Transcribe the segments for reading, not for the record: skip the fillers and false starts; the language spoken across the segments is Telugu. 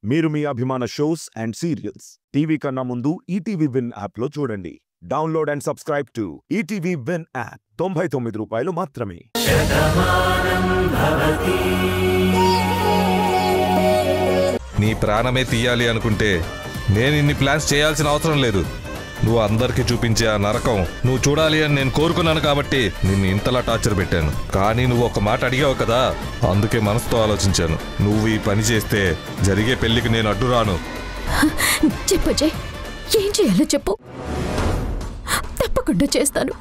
మీరు మీ అభిమాన షోస్ అండ్ సీరియల్స్ టీవీ కన్నా ముందు ఈటీవీ విన్ యాప్ లో చూడండి. Download and subscribe to ETV win app. 99 రూపాయలు మాత్రమే. నీ ప్రాణమే తీయాలి అనుకుంటే నేను ఇన్ని ప్లాన్స్ చేయాల్సిన అవసరం లేదు. నువ్వు అందరికీ చూపించే ఆ నరకం నువ్వు చూడాలి అని నేను కోరుకున్నాను కాబట్టి నిన్ను ఇంతలా టార్చర్ పెట్టాను. కానీ నువ్వు ఒక మాట అడిగావు కదా, అందుకే మనసుతో ఆలోచించాను. నువ్వు ఈ పని చేస్తే జరిగే పెళ్లికి నేను అడ్డు రాను. చెప్పు జయ్, ఏం చేయాలో చెప్పు, తప్పకుండా చేస్తాను.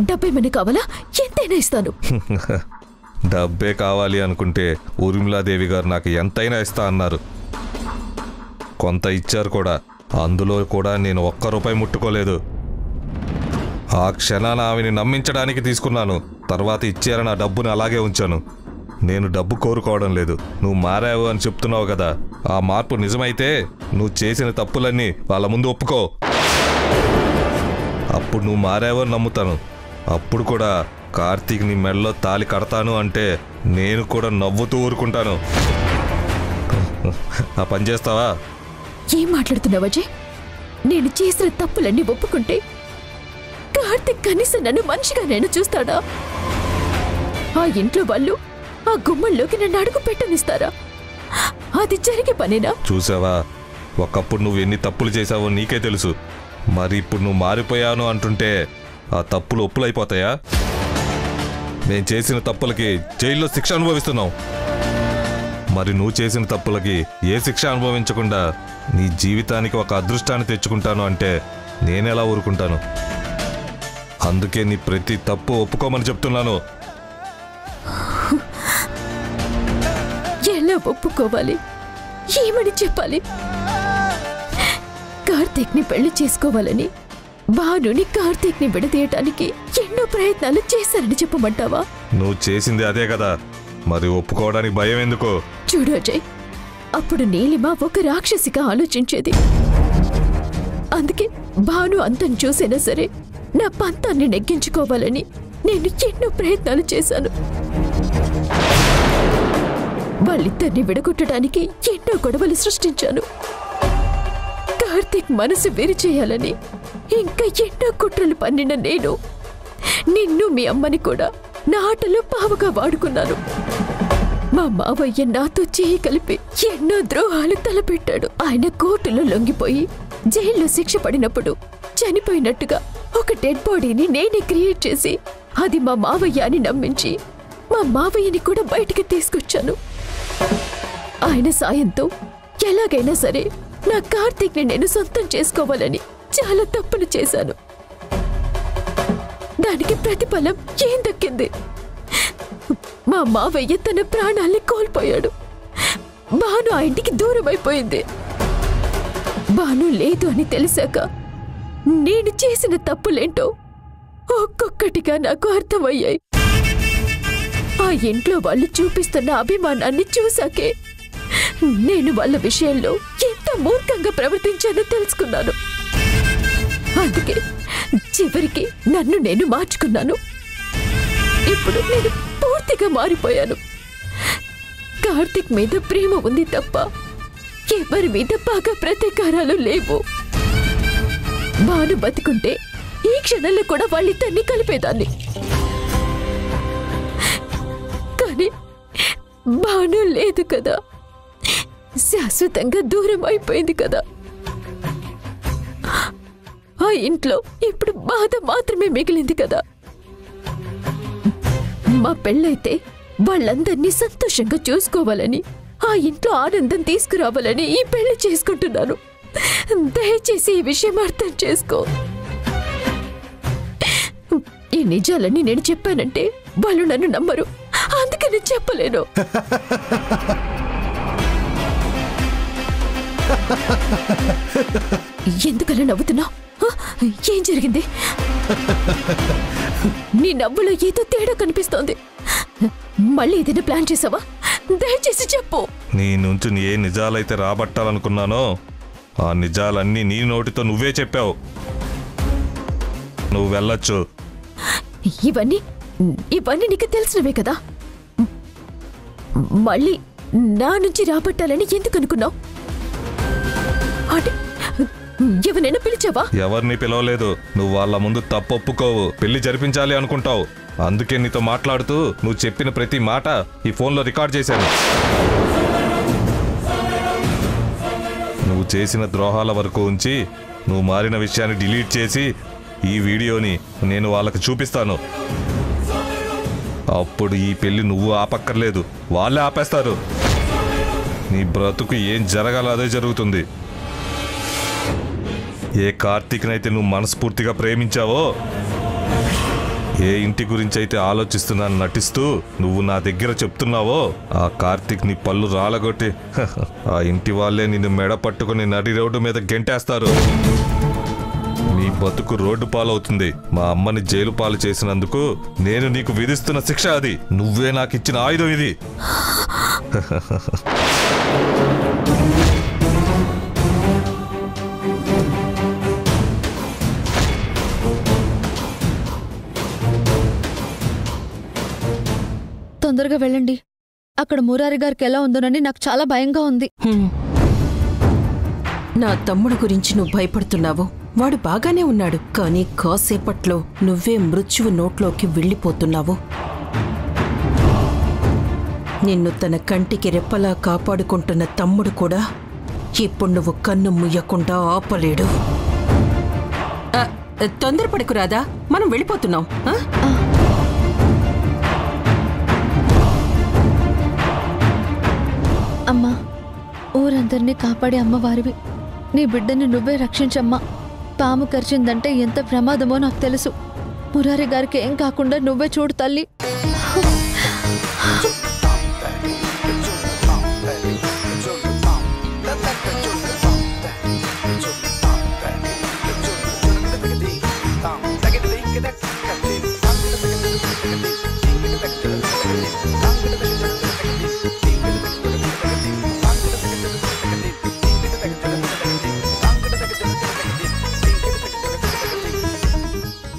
డబ్బేమని కావాలా? ఎంతైనా ఇస్తాను. డబ్బే కావాలి అనుకుంటే ఊర్మిళాదేవి గారు నాకు ఎంతైనా ఇస్తా అన్నారు. కొంత ఇచ్చారు కూడా. అందులో కూడా నేను ₹1 ముట్టుకోలేదు. ఆ క్షణాన ఆమెని నమ్మించడానికి తీసుకున్నాను. తర్వాత ఇచ్చారని ఆ డబ్బుని అలాగే ఉంచాను. నేను డబ్బు కోరుకోవడం లేదు. నువ్వు మారావు అని చెప్తున్నావు కదా, ఆ మార్పు నిజమైతే నువ్వు చేసిన తప్పులన్నీ వాళ్ళ ముందు ఒప్పుకో. అప్పుడు నువ్వు మారావు అని నమ్ముతాను. అప్పుడు కూడా కార్తీక్ నీ మెడలో తాళి కడతాను అంటే నేను కూడా నవ్వుతూ ఊరుకుంటాను. ఆ పని చేస్తావా? ఏం మాట్లాడుతున్నావు అజయ్? నేను చేసిన తప్పులన్నీ ఒప్పుకుంటే కార్తీక్ కనీసం నన్ను మనిషిగా నేను చూస్తాడా? ఆ ఇంట్లో వాళ్ళు ఆ గుమ్మల్లోకి నన్ను అడుగు పెట్టనిస్తారా? అది జరిగే పనేనా? చూసావా, ఒకప్పుడు నువ్వు ఎన్ని తప్పులు చేశావో నీకే తెలుసు. మరి ఇప్పుడు నువ్వు మారిపోయాను అంటుంటే ఆ తప్పులు ఒప్పులైపోతాయా? నేను చేసిన తప్పులకి జైల్లో శిక్ష అనుభవిస్తున్నావు. మరి నువ్వు చేసిన తప్పులకి ఏ శిక్ష అనుభవించకుండా నీ జీవితానికి ఒక అదృష్టాన్ని తెచ్చుకుంటాను అంటే నేనెలా ఊరుకుంటాను? అందుకే నీ ప్రతి తప్పు ఒప్పుకోమని చెప్తున్నాను. ఎలా ఒప్పుకోవాలి? ఏమని చెప్పాలి? కార్తీక్ ని పెళ్లి చేసుకోవాలని, భానుని కార్తీక్ ని విడదీయటానికి ఎన్నో ప్రయత్నాలు చేశారని చెప్పమంటావా? నువ్వు చేసింది అదే కదా, మరి ఒప్పుకోవడానికి భయం ఎందుకో? చూడు అజయ్, అప్పుడు నీలిమ ఒక రాక్షసిగా ఆలోచించేది. అందుకే భాను అంతం చూసైనా సరే నా పంతాన్ని నెగ్గించుకోవాలని నేను ఎన్నో ప్రయత్నాలు చేశాను. వాళ్ళిద్దరిని విడగొట్టడానికి ఎన్నో గొడవలు సృష్టించాను. కార్తీక్ మనసు విరిచేయాలని ఇంకా ఎన్నో కుట్రలు పన్నిన నేను నిన్ను మీ అమ్మని కూడా నా ఆటలో పావుగా వాడుకున్నాను. మా మావయ్య నాతో చేయి కలిపి ఎన్నో ద్రోహాలు తలపెట్టాడు. ఆయన కోర్టులో లొంగిపోయి జైల్లో శిక్ష పడినప్పుడు చనిపోయినట్టుగా ఒక డెడ్ బాడీని నేనే క్రియేట్ చేసి అది మా మావయ్య అని నమ్మించి మా మావయ్యని కూడా బయటికి తీసుకొచ్చాను. ఆయన సాయంతో ఎలాగైనా సరే నా కార్తీక్ ని నేను సొంతం చేసుకోవాలని చాలా తప్పులు చేశాను. దానికి ప్రతిఫలం ఏం దక్కింది? మా మావయ్య తన ప్రాణాల్ని కోల్పోయాడు. భాను ఆ ఇంటికి దూరం అయిపోయింది. భాను లేదు అని తెలిసాక నేను చేసిన తప్పులేంటో ఒక్కొక్కటిగా నాకు అర్థమయ్యాయి. ఆ ఇంట్లో వాళ్ళు చూపిస్తున్న అభిమానాన్ని చూసాకే నేను వాళ్ళ విషయంలో ఎంత మూర్ఖంగా ప్రవర్తించానో తెలుసుకున్నాను. అందుకే చివరికి నన్ను నేను మార్చుకున్నాను. ఇప్పుడు నేను పూర్తిగా మారిపోయాను. కార్తీక్ మీద ప్రేమ ఉంది తప్ప ఎవరి మీద బాగా ప్రతీకారాలు లేవు. భాను బతికుంటే ఈ క్షణంలో కూడా వాళ్ళిద్దరినీ కలిపేదాన్ని. కానీ భాను లేదు కదా, శాశ్వతంగా దూరం అయిపోయింది కదా. ఆ ఇంట్లో ఇప్పుడు బాధ మాత్రమే మిగిలింది కదా. మా పెళ్ళైతే వాళ్ళందరినీ సంతోషంగా చూసుకోవాలని, ఆ ఇంట్లో ఆనందం తీసుకురావాలని ఈ పెళ్లి చేసుకుంటున్నాను. దయచేసి ఈ విషయం అర్థం చేసుకో. ఈ నిజాలన్నీ నేను చెప్పానంటే వాళ్ళు నన్ను నమ్మరు. అందుకని చెప్పలేను. ఎందుకలా నవ్వుతున్నావు? ఏం జరిగింది? నీ నవ్వులో ఏదో తేడా కనిపిస్తోంది. మళ్ళీ ఏదైనా ప్లాన్ చేసావా? దయచేసి చెప్పు. నీ నుంచి ఏ నిజాలైతే రాబట్టాలనుకున్నానో ఆ నిజాలన్నీ నీ నోటితో నువ్వే చెప్పావు. నువ్వు వెళ్ళొచ్చు. ఇవన్నీ నీకు తెలిసినవే కదా. మళ్ళీ నా నుంచి రాబట్టాలని ఎందుకు అనుకున్నావు? అంటే ఎవరైనా పిలిచావా? ఎవరిని పిలవలేదు. నువ్వు వాళ్ళ ముందు తప్పు ఒప్పుకోవు, పెళ్లి జరిపించాలి అనుకుంటావు. అందుకే నీతో మాట్లాడుతూ నువ్వు చెప్పిన ప్రతి మాట ఈ ఫోన్లో రికార్డ్ చేశాను. నువ్వు చేసిన ద్రోహాల వరకు ఉంచి నువ్వు మారిన విషయాన్ని డిలీట్ చేసి ఈ వీడియోని నేను వాళ్ళకి చూపిస్తాను. అప్పుడు ఈ పెళ్లి నువ్వు ఆపక్కర్లేదు, వాళ్ళే ఆపేస్తారు. నీ బ్రతుకు ఏం జరగాలో అదే జరుగుతుంది. ఏ కార్తీక్నైతే నువ్వు మనస్ఫూర్తిగా ప్రేమించావో, ఏ ఇంటి గురించి అయితే ఆలోచిస్తున్నాను నటిస్తూ నువ్వు నా దగ్గర చెప్తున్నావో, ఆ కార్తీక్ నీ పళ్ళు రాలగొట్టి ఆ ఇంటి వాళ్ళే నిన్ను మెడ పట్టుకుని నడి రోడ్డు మీద గెంటేస్తారు. నీ బతుకు రోడ్డు పాలవుతుంది. మా అమ్మని జైలు పాలు చేసినందుకు నేను నీకు విధిస్తున్న శిక్ష అది. నువ్వే నాకు ఇచ్చిన ఆయుధం ఇది. తొందరగా వెళ్ళండి. అక్కడ మురారి గారికి ఎలా ఉందోనని నాకు చాలా భయంగా ఉంది. నా తమ్ముడు గురించి నువ్వు భయపడుతున్నావు. వాడు బాగానే ఉన్నాడు, కానీ కాసేపట్లో నువ్వే మృత్యువు నోట్లోకి వెళ్ళిపోతున్నావు. నిన్ను తన కంటికి రెప్పలా కాపాడుకుంటున్న తమ్ముడు కూడా ఇప్పుడు నువ్వు కన్ను ముయ్యకుండా ఆపలేడు. తొందరపడకు రాదా, మనం వెళ్ళిపోతున్నాం. అమ్మా, ఊరందరినీ కాపాడే అమ్మవారివి. నీ బిడ్డని నువ్వే రక్షించమ్మా. పాము కరిచిందంటే ఎంత ప్రమాదమో నాకు తెలుసు. మురారి గారికి ఏం కాకుండా నువ్వే చూడు తల్లి.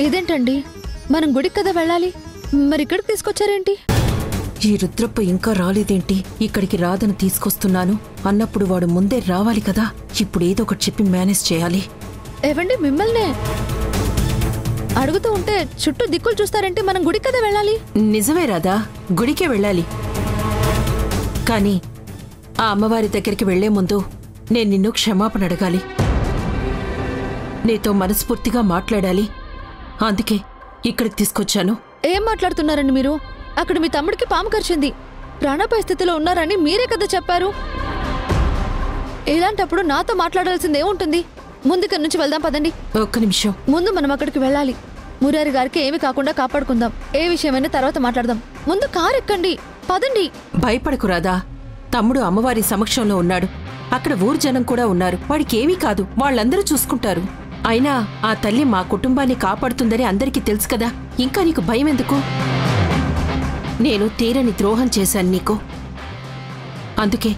ఇదేంటండి, మనం గుడికి కదా వెళ్ళాలి, మరి ఇక్కడికి తీసుకొచ్చారేంటి? ఈ రుద్రప్ప ఇంకా రాలేదేంటి? ఇక్కడికి రాదని తీసుకొస్తున్నాను అన్నప్పుడు వాడు ముందే రావాలి కదా. ఇప్పుడు ఏదో ఒకటి చెప్పి మేనేజ్ చేయాలి. ఏవండి, మిమ్మల్నే అడుగుతూ ఉంటే చుట్టూ దిక్కులు చూస్తారంటే మనం గుడికి కదా వెళ్ళాలి. నిజమే రాదా, గుడికే వెళ్ళాలి. కానీ ఆ అమ్మవారి దగ్గరికి వెళ్లే ముందు నేను నిన్ను క్షమాపణ అడగాలి. నీతో మనస్ఫూర్తిగా మాట్లాడాలి. అందుకే ఇక్కడికి తీసుకొచ్చాను. ఏం మాట్లాడుతున్నారండి మీరు? అక్కడ మీ తమ్ముడికి పాము కరిచింది, ప్రాణాపాయ స్థితిలో ఉన్నారని మీరే కదా చెప్పారు. ఇలాంటప్పుడు నాతో మాట్లాడాల్సింది ఏముంటుంది? ముందుకరి నుంచి వెళ్దాం పదండి. ఒక్క నిమిషం. ముందు మనం అక్కడికి వెళ్ళాలి. మురారి గారికి ఏమి కాకుండా కాపాడుకుందాం. ఏ విషయమైనా తర్వాత మాట్లాడదాం. ముందు కారు ఎక్కండి, పదండి. భయపడకు రాదా, తమ్ముడు అమ్మవారి సమక్షంలో ఉన్నాడు. అక్కడ ఊరు జనం కూడా ఉన్నారు. వాడికి ఏమీ కాదు, వాళ్ళందరూ చూసుకుంటారు. అయినా ఆ తల్లి మా కుటుంబాన్ని కాపాడుతుందని అందరికీ తెలుసు కదా. ఇంకా నీకు భయం ఎందుకు? నేను తీరని ద్రోహం చేశాను నీకు. అందుకే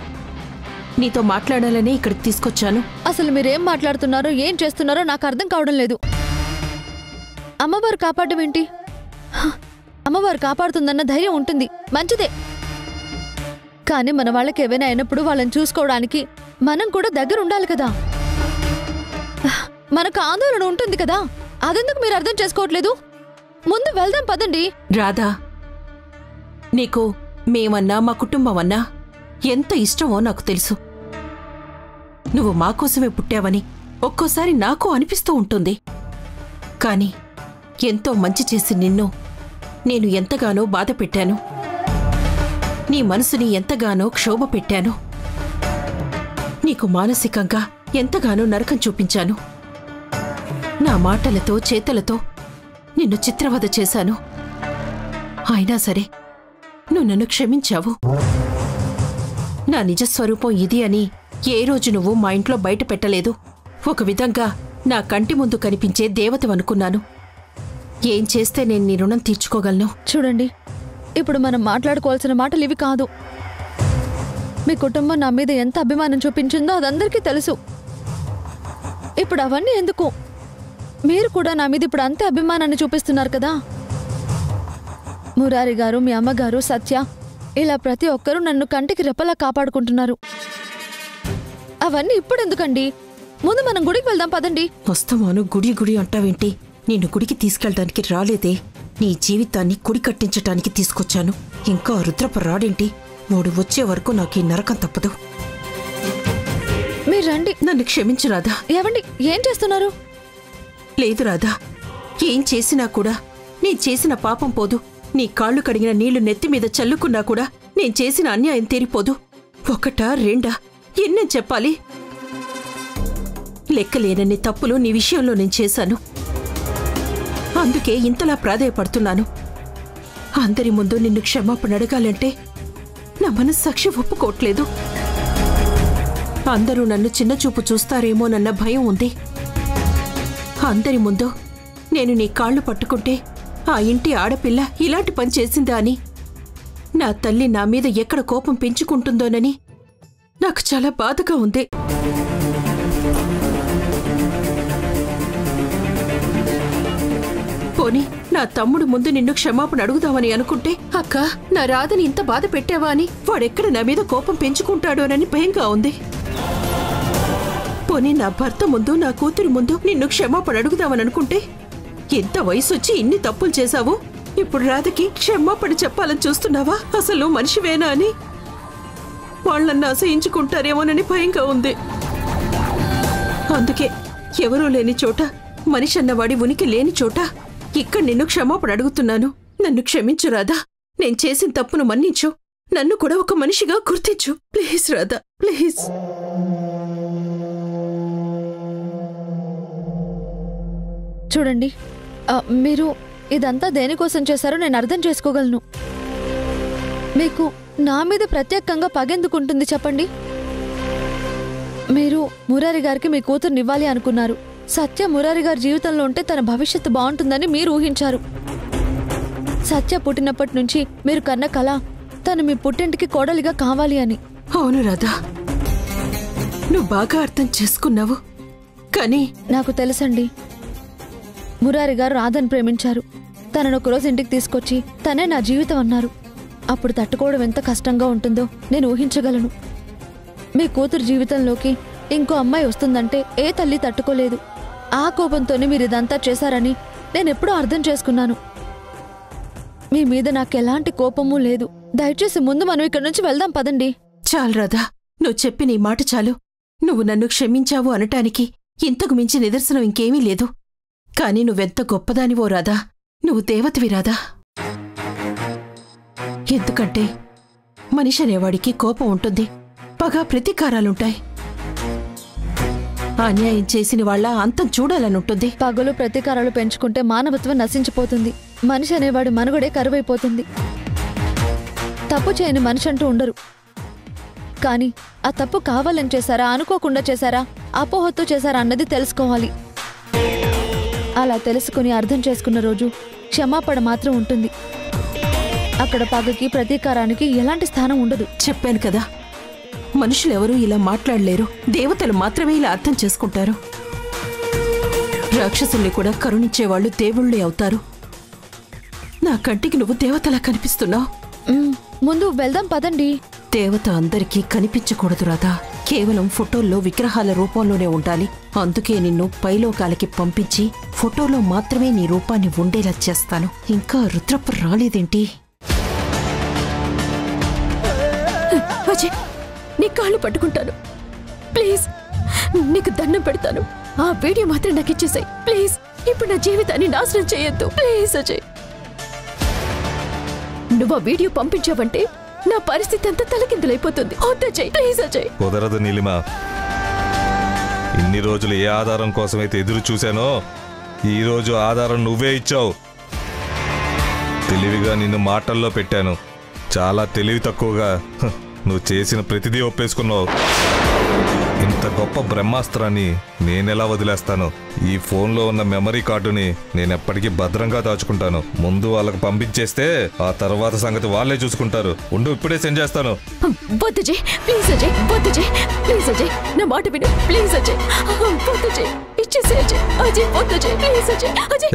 నీతో మాట్లాడాలనే ఇక్కడికి తీసుకొచ్చాను. అసలు మీరేం మాట్లాడుతున్నారో ఏం చేస్తున్నారో నాకు అర్థం కావడం లేదు. అమ్మవారు కాపాడడం ఏంటి? అమ్మవారు కాపాడుతుందన్న ధైర్యం ఉంటుంది, మంచిదే. కానీ మన వాళ్ళకి ఏవైనా అయినప్పుడు వాళ్ళని చూసుకోవడానికి మనం కూడా దగ్గర ఉండాలి కదా. మనకు ఆందోళన ఉంటుంది కదా, అదెందుకు మీరు అర్థం చేసుకోవట్లేదు? ముందు వెళ్దాం పదండి. రాధా, నీకు మేమన్నా మా కుటుంబం అన్నా ఎంత ఇష్టమో నాకు తెలుసు. నువ్వు మాకోసమే పుట్టావని ఒక్కోసారి నాకు అనిపిస్తూ ఉంటుంది. కాని ఎంతో మంచి చేసి నిన్ను నేను ఎంతగానో బాధ పెట్టాను. నీ మనసుని ఎంతగానో క్షోభ పెట్టాను. నీకు మానసికంగా ఎంతగానో నరకం చూపించాను. నా మాటలతో చేతలతో నిన్ను చిత్రవద చేశాను. అయినా సరే నువ్వు నన్ను క్షమించావు. నా నిజస్వరూపం ఇది అని ఏ రోజు నువ్వు మా ఇంట్లో బయట పెట్టలేదు. ఒక విధంగా నా కంటి ముందు కనిపించే దేవతవనుకున్నాను. ఏం చేస్తే నేను నీ రుణం తీర్చుకోగలను? చూడండి, ఇప్పుడు మనం మాట్లాడుకోవాల్సిన మాటలు ఇవి కాదు. మీ కుటుంబం నా మీద ఎంత అభిమానం చూపించిందో అదందరికీ తెలుసు. ఇప్పుడు అవన్నీ ఎందుకు? మీరు కూడా నా మీద ఇప్పుడు అంతే అభిమానాన్ని చూపిస్తున్నారు కదా. మురారి గారు, మీ అమ్మగారు, సత్య ఇలా ప్రతి ఒక్కరూ నన్ను కంటికి రెప్పలా కాపాడుకుంటున్నారు. అవన్నీ ఇప్పుడు ఎందుకండి? ముందు మనం గుడికి వెళ్దాం పదండి. వస్తామాను గుడి గుడి అంటావేంటి? నిన్ను గుడికి తీసుకెళ్ళడానికి రాలేదే, నీ జీవితాన్ని కుడి కట్టించటానికి తీసుకొచ్చాను. ఇంకా రుద్రప్ప రాడేంటి? వాడు వచ్చే వరకు నాకు ఈ నరకం తప్పదు. మీరు రండి. నన్ను క్షమించు రాధా. ఏవండి, ఏం చేస్తున్నారు? లేదు రాధా, ఏం చేసినా కూడా నేను చేసిన పాపం పోదు. నీ కాళ్ళు కడిగిన నీళ్లు నెత్తి మీద చల్లుకున్నా కూడా నేను చేసిన అన్యాయం తీరిపోదు. ఒకటా రెండా ఎన్నేం చెప్పాలి? లెక్కలేనన్ని తప్పులు నీ విషయంలో నేను చేశాను. అందుకే ఇంతలా ప్రాధేయపడుతున్నాను. అందరి ముందు నిన్ను క్షమాపణ అడగాలంటే నా మనస్సాక్షి ఒప్పుకోవట్లేదు. అందరూ నన్ను చిన్నచూపు చూస్తారేమోనన్న భయం ఉంది. అందరి ముందు నేను నీ కాళ్ళు పట్టుకుంటే ఆ ఇంటి ఆడపిల్ల ఇలాంటి పని చేసిందా అని, నా తల్లి నా మీద ఎక్కడ కోపం పెంచుకుంటుందోనని నాకు చాలా బాధగా ఉంది. పోనీ నా తమ్ముడు ముందు నిన్ను క్షమాపణ అడుగుదామని అనుకుంటే, అక్క నా రాధని ఇంత బాధ పెట్టావా అని వాడెక్కడ నా మీద కోపం పెంచుకుంటాడోనని భయంగా ఉంది. పోనీ నా భర్త ముందు నా కూతురు ముందు నిన్ను క్షమాపణ అడుగుదామని అనుకుంటే, ఎంత వయసొచ్చి ఇన్ని తప్పులు చేశావు, ఇప్పుడు రాధకి క్షమాపణ చెప్పాలని చూస్తున్నావా? అసలు మనిషివేనా అని వాళ్ళన్న అసహించుకుంటారేమోనని భయంగా ఉంది. అందుకే ఎవరూ లేని చోట, మనిషి అన్నవాడి ఉనికి లేని చోట ఇక్కడ నిన్ను క్షమాపణ అడుగుతున్నాను. నన్ను క్షమించు రాధా. నేను చేసిన తప్పును మన్నించు. నన్ను కూడా ఒక మనిషిగా గుర్తించు. Please Radha, please. చూడండి, మీరు ఇదంతా దేనికోసం చేశారో నేను అర్థం చేసుకోగలను. మీకు నా మీద ప్రత్యేకంగా పగెందుకుంటుంది చెప్పండి? మీరు మురారి గారికి మీ కూతుర్నివ్వాలి అనుకున్నారు. సత్య మురారి గారి జీవితంలో ఉంటే తన భవిష్యత్తు బాగుంటుందని మీరు ఊహించారు. సత్య పుట్టినప్పటి నుంచి మీరు కన్న కల తను మీ పుట్టింటికి కోడలిగా కావాలి అని. అవును రాధా, నువ్వు బాగా అర్థం చేసుకున్నావు. కానీ నాకు తెలుసండి, మురారి గారు రాధను ప్రేమించారు. తనను ఒకరోజు ఇంటికి తీసుకొచ్చి తనే నా జీవితం అన్నారు. అప్పుడు తట్టుకోవడం ఎంత కష్టంగా ఉంటుందో నేను ఊహించగలను. మీ కూతురు జీవితంలోకి ఇంకో అమ్మాయి వస్తుందంటే ఏ తల్లి తట్టుకోలేదు. ఆ కోపంతోనే మీరు ఇదంతా చేశారని నేనెప్పుడూ అర్థం చేసుకున్నాను. మీ మీద నాకు ఎలాంటి కోపమూ లేదు. దయచేసి ముందు మనం ఇక్కడి నుంచి వెళ్దాం పదండి. చాలు రాధా, నువ్వు చెప్పి నీ మాట చాలు. నువ్వు నన్ను క్షమించావు అనటానికి ఇంతకు మించి నిదర్శనం ఇంకేమీ లేదు. కాని నువ్వెంత గొప్పదానివో రాధా. నువ్వు దేవతవి రాధా. ఎందుకంటే మనిషి అనేవాడికి కోపం ఉంటుంది, పగ ప్రతీకారాలుంటాయి. అన్యాయం చేసిన వాళ్ళ అంతం చూడాలనుంటుంది. పగలు ప్రతీకారాలు పెంచుకుంటే మానవత్వం నశించిపోతుంది. మనిషి అనేవాడి మనుగడే కరువైపోతుంది. తప్పు చేయని మనిషి అంటూ ఉండరు. కానీ ఆ తప్పు కావాలని చేశారా, అనుకోకుండా చేశారా, అపోహతో చేశారా అన్నది తెలుసుకోవాలి. అలా తెలుసుకుని అర్థం చేసుకున్న రోజు క్షమాపణ మాత్రం ఉంటుంది. అక్కడ పగకి ప్రతీకారానికి ఎలాంటి స్థానం ఉండదు. చెప్పాను కదా, మనుషులెవరూ ఇలా మాట్లాడలేరు. దేవతలు మాత్రమే ఇలా అర్థం చేసుకుంటారు. రాక్షసుల్ని కూడా కరుణించేవాళ్లు దేవుళ్ళే అవుతారు. నా కంటికి నువ్వు దేవతలా కనిపిస్తున్నావు. ముందు వెళ్దాం పదండి. దేవత అందరికీ కనిపించకూడదు రాధా. కేవలం ఫోటోల్లో విగ్రహాల రూపంలోనే ఉండాలి. అందుకే నిన్ను పైలోకాలకి పంపించి ఫోటోలో మాత్రమే నీ రూపాన్ని ఉండేలా చేస్తాను. ఇంకా రుద్రప్ప రాలేదేంటి? అజయ్, నీ కాళ్ళు పట్టుకుంటాను ప్లీజ్. నీకు దండం పెడతాను. ఆ వీడియో మాత్రం నాకు ఇచ్చేసాయి ప్లీజ్. ఇప్పుడు నా జీవితాన్ని నాశనం చేయొద్దు ప్లీజ్ అజయ్. నువ్వు ఆ వీడియో పంపించావంటే నా పరిస్థితి అంతా తలకిందులైపోతుంది. అజయ్ ప్లీజ్ అజయ్. కుదరదు నీలిమా. ఇన్ని రోజులు ఏ ఆధారం కోసమైతే ఎదురు చూశానో ఈ రోజు ఆధారం నువ్వే ఇచ్చావు. తెలివిగా నిన్ను మాటల్లో పెట్టాను. చాలా తెలివి తక్కువగా నువ్వు చేసిన ప్రతిదీ ఒప్పేసుకున్నావు. ఇంత గొప్ప బ్రహ్మాస్త్రాన్ని నేనెలా వదిలేస్తాను? ఈ ఫోన్లో ఉన్న మెమరీ కార్డుని నేనెప్పటికీ భద్రంగా దాచుకుంటాను. ముందు వాళ్ళకు పంపించేస్తే ఆ తర్వాత సంగతి వాళ్ళే చూసుకుంటారు. ఉండు, ఇప్పుడే సెండ్ చేస్తాను. వద్దు అజయ్ ప్లీజ్ అజయ్, వద్దు అజయ్ ప్లీజ్ అజయ్, నా మాట విను ప్లీజ్ అజయ్. వద్దు అజయ్, ఇచ్చేసే అజయ్. అజయ్ వద్దు అజయ్ ప్లీజ్ అజయ్. అజయ్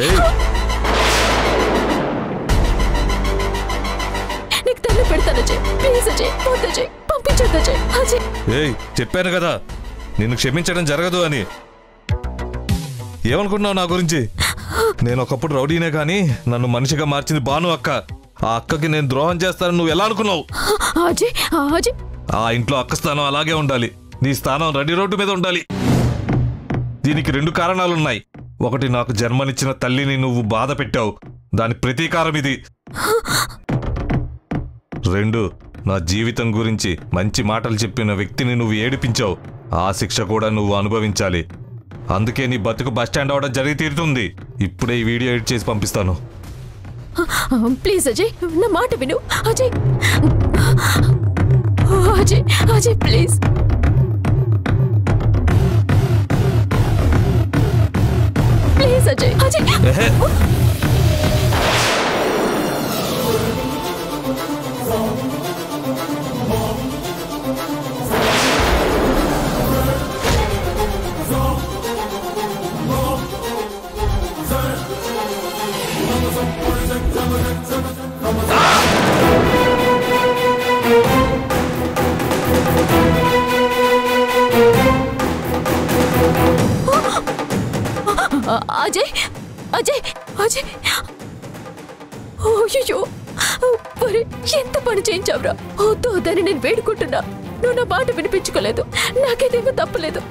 నీకు తల్లి పెడతాను అజయ్ ప్లీజ్ అజయ్ వద్దు అజయ్ పంపించొద్దు అజయ్ అజయ్ ఏయ్ చెప్పాను కదా నిన్ను క్షమించడం జరగదు అని. ఏమనుకుంటున్నావు నా గురించి? నేను ఒకప్పుడు రౌడీనే కానీ నన్ను మనిషిగా మార్చింది భాను అక్క. ఆ అక్కకి నేను ద్రోహం చేస్తానని నువ్వు ఎలా అనుకున్నావు? అజయ్ అజయ్ ఆ ఇంట్లో అక్క స్థానం అలాగే ఉండాలి, నీ స్థానం రెడ్డి రోడ్డు మీద ఉండాలి. దీనికి 2 కారణాలున్నాయి. ఒకటి, నాకు జన్మనిచ్చిన తల్లిని నువ్వు బాధ పెట్టావు, దాని ప్రతీకారం ఇది. 2, నా జీవితం గురించి మంచి మాటలు చెప్పిన వ్యక్తిని నువ్వు ఏడిపించావు, ఆ శిక్ష కూడా నువ్వు అనుభవించాలి. అందుకే నీ బతుకు బస్టాండ్ అవడం జరిగి తీరుతుంది. ఇప్పుడే ఈ వీడియో ఎడిట్ చేసి పంపిస్తాను. ప్లీజ్ అజయ్ నా మాట విను అజయ్ అజయ్ అజయ్ ప్లీజ్ ప్లీజ్ అజయ్ అజయ్ అజయ్ అజయ్ అజయ్ అయ్యో మరి ఎంత పని చేయించావురా? వద్దు వద్దని నేను వేడుకుంటున్నా, నువ్వు నా మాట వినిపించుకోలేదు, నాకేదేమో తప్పలేదు.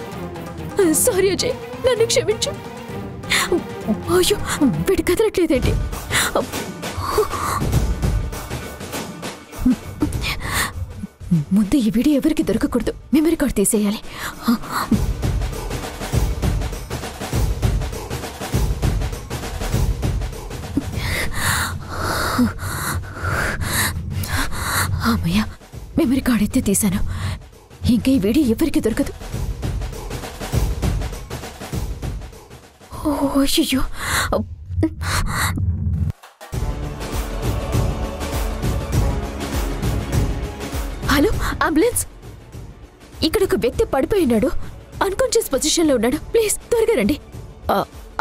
సారీ అజయ్ నన్ను క్షమించు. అయ్యో వీడు కదలట్లేదేంటి? ముందు ఈ వీడియో ఎవరికి దొరకకూడదు, మెమరీ కార్డ్ తీసేయాలి. అమ్మయ్య మెమరీ కార్డ్ అయితే తీశాను, ఇంకా ఈ వీడియో ఎవరికి దొరకదు. అయ్యో హలో అంబులెన్స్, ఇక్కడ ఒక వ్యక్తి పడిపోయినాడు, అన్కాన్షియస్ పొజిషన్ లో ఉన్నాడు, ప్లీజ్ త్వరగా రండి.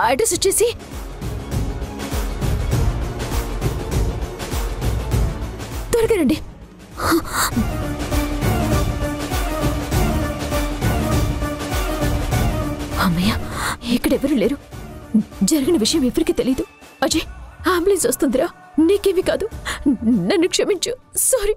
అడ్రస్ వచ్చేసి త్వరగా రండి. అమ్మయ్య ఇక్కడెవరూ లేరు, జరిగిన విషయం ఎవరికి తెలీదు. అజయ్ అంబులెన్స్ వస్తుందిరా, నీకేమి కాదు, నన్ను క్షమించు. సారీ.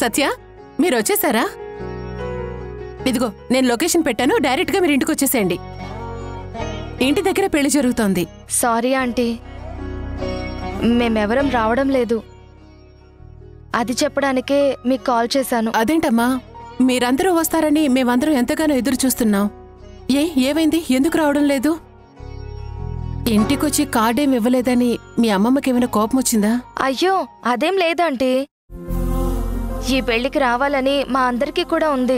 సత్య మీరు వచ్చేసారా? ఇదిగో నేను లొకేషన్ పెట్టాను, డైరెక్ట్ గా మీరు ఇంటికి వచ్చేసేయండి. ఇంటి దగ్గర పెళ్లి జరుగుతోంది. సారీ ఆంటీ, మేమెవరం రావడం లేదు, అది చెప్పడానికే మీకు కాల్ చేశాను. అదేంటమ్మా, మీరందరూ వస్తారని మేమందరం ఎంతగానో ఎదురు చూస్తున్నాం. ఏమైంది, ఎందుకు రావడం లేదు? ఇంటికొచ్చి కార్డేం ఇవ్వలేదని మీ అమ్మమ్మకేమైనా కోపం వచ్చిందా? అయ్యో అదేం లేదంటీ, ఈ పెళ్లికి రావాలని మా అందరికీ కూడా ఉంది.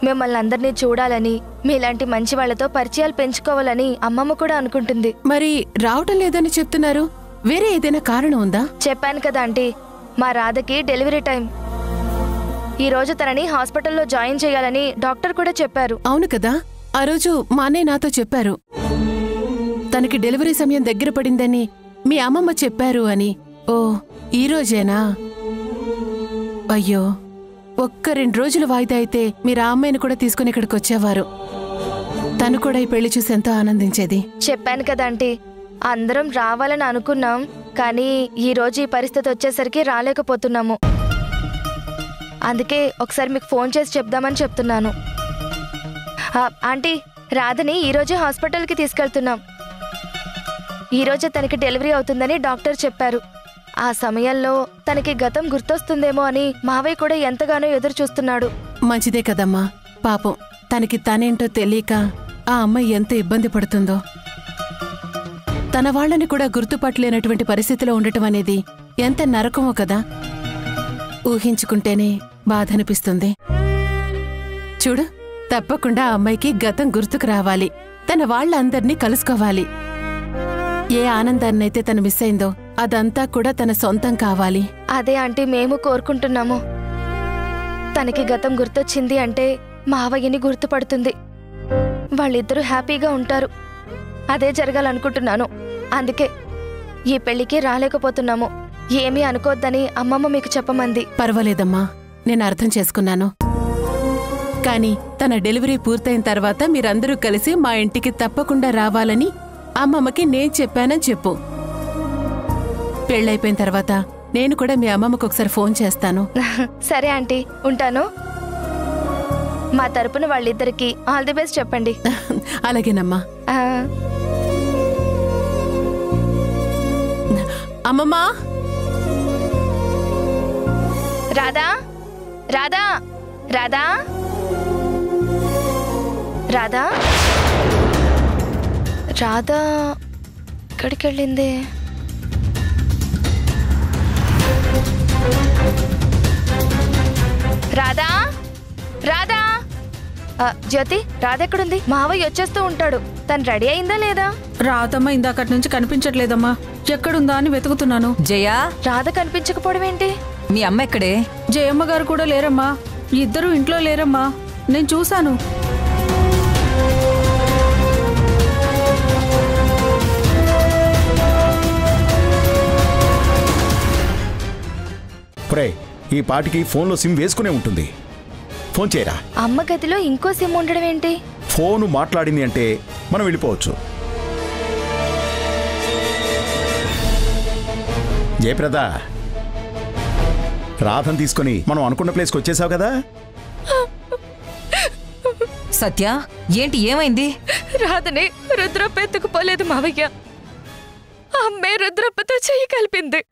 మిమ్మల్ని అందరినీ చూడాలని, మీలాంటి మంచి వాళ్లతో పరిచయాలు పెంచుకోవాలని అమ్మమ్మ కూడా అనుకుంటుంది. మరి రావటం లేదని చెప్తున్నారు, వేరే ఏదైనా కారణం ఉందా? చెప్పాను కదా ఆంటీ, మా రాధకి డెలివరీ టైం. ఈ రోజు తనని హాస్పిటల్లో జాయిన్ చేయాలని డాక్టర్ కూడా చెప్పారు. అవును కదా, ఆ రోజు మా అన్నయ్య నాతో చెప్పారు, తనకి డెలివరీ సమయం దగ్గర పడిందని మీ అమ్మమ్మ చెప్పారు అని. ఓ ఈ రోజేనా? అయ్యో, ఒక్క 2 రోజులు వాయిదా అయితే మీరు ఆ అమ్మాయిని కూడా తీసుకుని ఇక్కడికి వచ్చేవారు. తను కూడా ఈ పెళ్లి చూసి ఎంతో ఆనందించేది. చెప్పాను కదా ఆంటీ, అందరం రావాలని అనుకున్నాం, కానీ ఈ రోజు ఈ పరిస్థితి వచ్చేసరికి రాలేకపోతున్నాము. అందుకే ఒకసారి మీకు ఫోన్ చేసి చెప్దామని చెప్తున్నాను. ఆంటీ, రాధని ఈరోజే హాస్పిటల్కి తీసుకెళ్తున్నాం. ఈరోజే తనకి డెలివరీ అవుతుందని డాక్టర్ చెప్పారు. ఆ సమయంలో తనకి గతం గుర్తొస్తుందేమో అని మావయ్య కూడా ఎంతగానో ఎదురు చూస్తున్నాడు. మంచిదే కదమ్మా. పాపం తనకి తనేంటో తెలియక ఆ అమ్మాయి ఎంత ఇబ్బంది పడుతుందో. తన వాళ్ళని కూడా గుర్తుపట్టలేనటువంటి పరిస్థితిలో ఉండటం అనేది ఎంత నరకమో కదా. ఊహించుకుంటేనే బాధనిపిస్తుంది. చూడు, తప్పకుండా ఆ అమ్మాయికి గతం గుర్తుకు రావాలి. తన వాళ్ళందర్నీ కలుసుకోవాలి. ఏ ఆనందాన్నైతే తను మిస్ అయిందో అదంతా కూడా తన సొంతం కావాలి. అదే ఆంటీ మేము కోరుకుంటున్నాము. తనకి గతం గుర్తొచ్చింది అంటే మావయ్యని గుర్తుపడుతుంది. వాళ్ళిద్దరూ హ్యాపీగా ఉంటారు. అదే జరగాలనుకుంటున్నాను. అందుకే ఈ పెళ్లికి రాలేకపోతున్నాము. ఏమీ అనుకోద్దని అమ్మమ్మ మీకు చెప్పమంది. పర్వాలేదమ్మా, నేను అర్థం చేసుకున్నాను. కానీ తన డెలివరీ పూర్తయిన తర్వాత మీరందరూ కలిసి మా ఇంటికి తప్పకుండా రావాలని అమ్మమ్మకి నేను చెప్పానని చెప్పు. పెళ్ళైపోయిన తర్వాత నేను కూడా మీ అమ్మమ్మకు ఒకసారి ఫోన్ చేస్తాను. సరే ఆంటీ, ఉంటాను. మా తరపున వాళ్ళిద్దరికి ఆల్ ది బెస్ట్ చెప్పండి. అలాగేనమ్మా. ఆ, అమ్మమ్మా, రాధా రాధా రాధా రాధా రాధా ఎక్కడికి వెళ్ళింది? రాధా రాధా జ్యోతి, రాధ ఎక్కడుంది? మావయ్య వచ్చేస్తూ ఉంటాడు. తను రెడీ అయిందా లేదా? రాధమ్మ ఇందాకటి నుంచి కనిపించట్లేదమ్మా. ఎక్కడుందా అని వెతుకుతున్నాను. జయా, రాధ కనిపించకపోవడం ఏంటి? మీ అమ్మ ఎక్కడే? జయమ్మ గారు కూడా లేరమ్మా. ఇద్దరు ఇంట్లో లేరమ్మా. నేను చూశాను. ఈ పాటికి ఫోన్లో సిమ్ వేసుకునే ఉంటుంది. ఫోన్ చేయరా. అమ్మ గదిలో ఇంకో సిమ్ ఉండడం ఏంటి? ఫోను మాట్లాడింది అంటే మనం వెళ్ళిపోవచ్చు. జయప్రద, రాధను తీసుకొని మనం అనుకున్న ప్లేస్కి వచ్చేసావు కదా. సత్య, ఏంటి, ఏమైంది? రాధని రుద్రప్ప ఎత్తుకుపోలేదు మావయ్య. అమ్మే రుద్రప్పతో చెయ్యి కలిపింది.